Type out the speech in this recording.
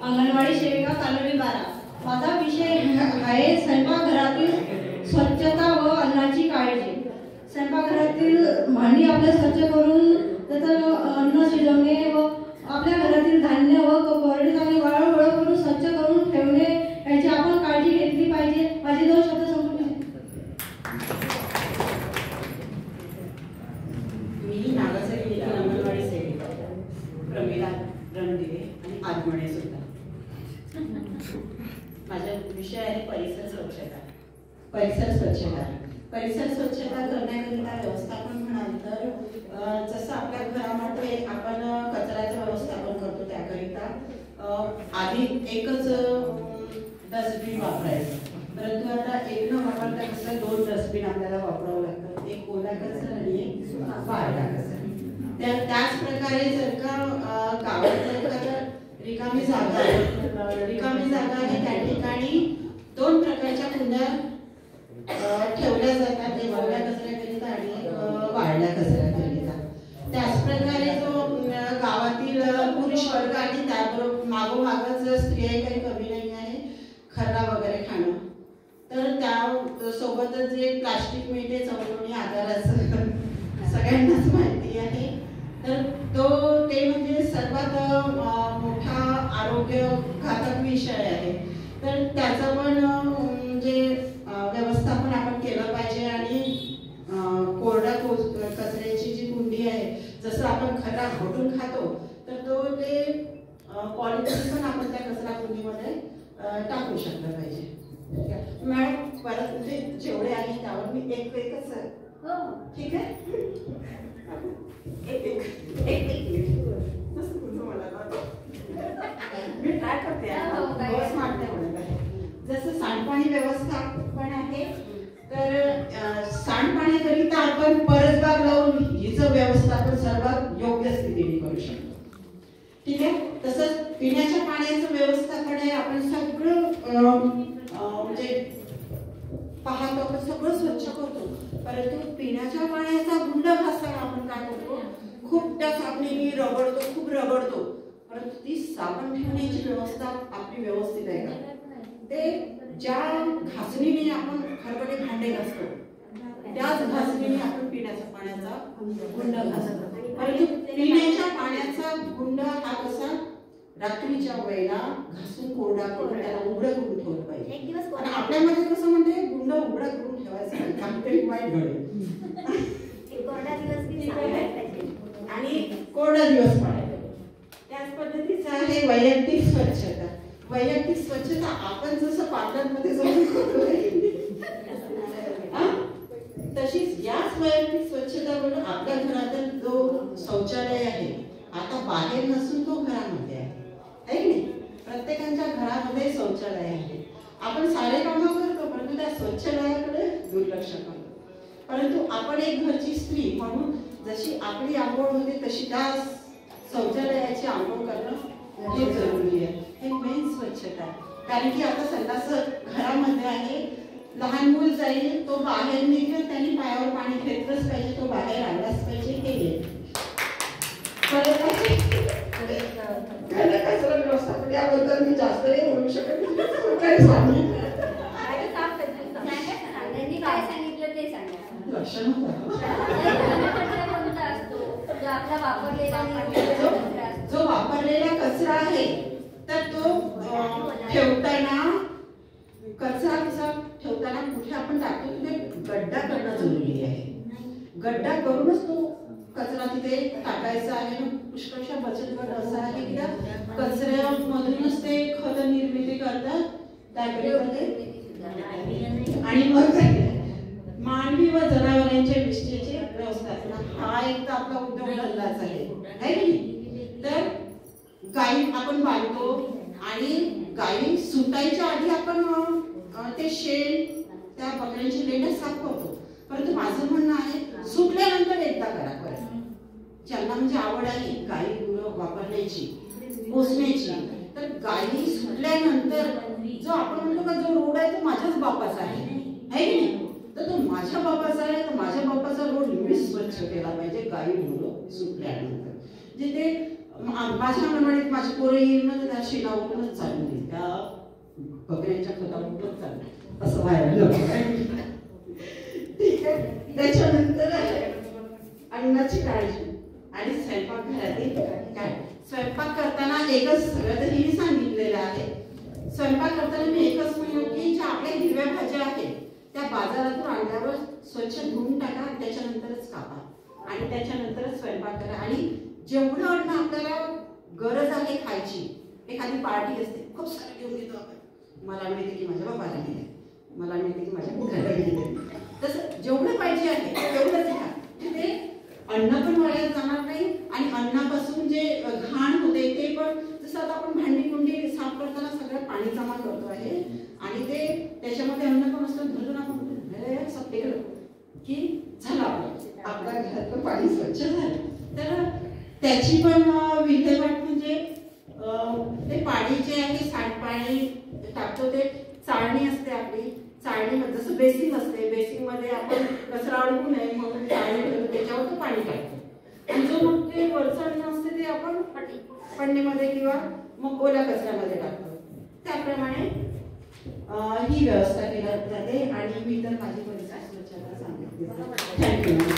अंगणवाडी सेविका कानोली 12. माझा विषय आहे स्वयंपाकघरातील स्वच्छता व अन्नाची काळजी. स्वयंपाकघरातील भांडी आपल्या स्वच्छ करून त्याचं अन्न शिजवणे व आपल्या घरातील धान्य व कोरडे चांगले वाळवळ करून स्वच्छ करून ठेवणे याची आपण काळजी घेतली पाहिजे. माझे 2 शब्द सांगतो. मी नागासाकी अंगणवाडी सेविका प्रमिला रणदिवे आणि आगमने सुद्धा. माझा विषय आहे परिसर स्वच्छता. परिसर स्वच्छता करण्याकरिता व्यवस्थापन म्हणाल तर जसं आपल्या घरामध्ये आपण कचऱ्याचं व्यवस्थापन करतो त्याकरिता आधी एकच डस्टबिन वापरायचं, परंतु आता एक न वापरता कसं 2 डस्टबिन आपल्याला वापरावं लागतं, एक ओला कचरा आणि एक वाळला कचरा. त्याच प्रकारे जर का गावात रिकामी जागा आहे त्या ठिकाणी 2 प्रकारच्या कुंड्या ठेवल्या जातात, एक ओल्या कचऱ्याकरिता आणि वाळल्या कचऱ्याकरिता. त्याच प्रकारे जो गावातील पुरुष वर्ग आणि त्याबरोबर मागोमागच स्त्रिया काही कमी नाही आहे खर्रा वगैरे खाणं, तर त्या सोबतच जे प्लास्टिक मिळते चवळणी आजाराचं सगळ्यांनाच माहिती आहे. तर ते म्हणजे सर्वात मोठा आरोग्य घातक विषय आहे. तर त्याचं पण म्हणजे व्यवस्थापन आपण केलं पाहिजे आणि कोरड्या कचऱ्याची जी कुंडी आहे, जसं आपण खड्डा घोटून खातो तर ते पॉलिथिन पण आपण त्या कचरा कुंडीमध्ये टाकू शकलं पाहिजे. मॅडम परत म्हणजे जेवढे आहे त्यावर मी एकच ठीक आहे मी ट्राय करते. जसं सांडपाणी व्यवस्थापन आहे तर सांडपाण्याकरिता आपण परसबाग लावून हिचं व्यवस्थापन सर्वात योग्य स्थितीने करू शकतो. ठीक आहे. तसंच पिण्याच्या पाण्याचं व्यवस्थापन आहे. आपण सगळं म्हणजे पाहतो, आपण सगळं स्वच्छ करतो, परंतु पिण्याच्या पाण्याचा गुंड घासताना आपण काय करतो, खूप त्या साबणाने खूप रगडतो, परंतु ती साबण ठेवण्याची व्यवस्था आपली व्यवस्थित आहे का? ते ज्या घासणीने आपण खरकटे भांडे घासतो त्याच घासणीने आपण पिण्याच्या पाण्याचा गुंड घासतो, परंतु पिण्याच्या पाण्याचा गुंड हा कसा रात्रीच्या वेळेला घासून कोरडा करून त्याला उघडं करून ठेवलं पाहिजे. आणि आपल्यामध्ये कसं म्हणते गुंड उघडा करून ठेवायचं काहीतरी वाईट घडेल आणि कोरडा दिवस पाडायचा. त्याच पद्धतीचं आहे वैयक्तिक स्वच्छता. वैयक्तिक स्वच्छता आपण जसं पार्लरमध्ये जाऊन करतो तशीच याच वैयक्तिक स्वच्छता म्हणून आपल्या घरातील जो शौचालय आहे आता बाहेर नसून तो घरामध्ये आहे की नाही. प्रत्येकाच्या घरामध्ये शौचालय आहे. आपण सारे कामं करतो परंतु त्या शौचालयाकडे दुर्लक्ष करतो. परंतु आपण एक घरची स्त्री म्हणून जशी आपली आंघोळ होते तशी त्या शौचालयाची आंघोळ करणं हे जरुरी आहे. हे मेन स्वच्छता आहे. कारण की आता संडास घरामध्ये आहे, लहान मूल जाईल तो बाहेर निघेल त्यांनी पायावर पाणी घेतलंच पाहिजे, तो बाहेर आलाच पाहिजे. हे व्यवस्थापन याबद्दल मी जास्त नाही बोलू शकत. काय सांगितलं ते सांगा. लक्षण जो वापरलेला कचरा आहे तर तो ठेवताना कचरा कसा ठेवताना कुठे आपण टाकतो तिथे गड्डा करणं जरुरी आहे. गड्डा करूनच तो कचरा तिथे टाकायचा आहे. पुष्कळशा बचत गट असा आहे की त्या कचऱ्यामधूनच ते खत निर्मिती करतात आणि मग मानवी व जनावरांच्या विष्ठेचे व्यवस्थापन हा एक तर आपला उद्योग धंदाच आहे की नाही. तर गाई आपण पाळतो आणि गाई सुटायच्या आधी आपण ते शेण त्या बकऱ्यांची लेंड साफ करतो, परंतु माझं म्हणणं आहे सुटल्यानंतर एकदा करा. ज्यांना म्हणजे आवड आहे गाई गुरं वापरण्याची पोसण्याची, तर गाई सुटल्यानंतर जो आपण म्हणतो का जो रोड आहे तो माझ्याच बापाचा आहे की नाही. तर तो माझ्या बापाचा आहे तर माझ्या बापाचा रोड मी स्वच्छ केला पाहिजे गाई गुरं सुटल्यानंतर. जिथे माझ्या मनमाडीत माझी पोरं येईल ना त्या शिलावरूनच चालू होईल, त्या बकऱ्यांच्या खतावरूनच चालू असं व्हायला नको. ठीक आहे. त्याच्यानंतर अन्नाची काळजी आणि स्वयंपाकघरातील काय. स्वयंपाक करताना एकच सगळं तर हिने सांगितलेलं आहे. स्वयंपाक करताना मी एकच म्हणू की ज्या आपल्या हिरव्या भाज्या आहेत त्या बाजारातून आणल्यावर स्वच्छ धुवून टाका आणि त्याच्यानंतरच कापा आणि त्याच्यानंतरच स्वयंपाक करा. आणि जेवढं अन्न आपल्याला गरज आहे खायची, एखादी पार्टी असते खूप सारं घेऊन घेतो आपण, मला मिळते की माझ्या बाबाला मिळते, मला मिळते की माझ्या मुलाला मिळते, तसं जेवढं पाहिजे आहे तेवढंच घ्या. ते अन्न पण वाया जाणार नाही आणि अन्नापासून जे घाण होते ते पण, जसं आता आपण भांडी कुंडी साफ करताना सगळं पाणी जमा करतो आहे आणि ते त्याच्यामध्ये अन्न पण असतं, धरून आपण सप्ते करतो की झालं आपल्या घरातलं पाणी स्वच्छ झालं. तर त्याची पण विल्हेवाट म्हणजे ते पाणी जे आहे सांडपाणी टाकतो ते चाळणी असते आपली, चाळणीमध्ये जसं बेसिंग असते, बेसिंगमध्ये आपण कचरा अडकू नये म्हणून चाळणी ठेवतो, त्याच्यावर तो पाणी टाकतो आणि जो मग ते वरचं अन्न असते ते आपण पन्नीमध्ये किंवा मग ओल्या कचऱ्यामध्ये टाकतो. त्याप्रमाणे ही व्यवस्था केली जाते आणि मी तर माझी परिसर स्वच्छता सांगितली. थँक्यू.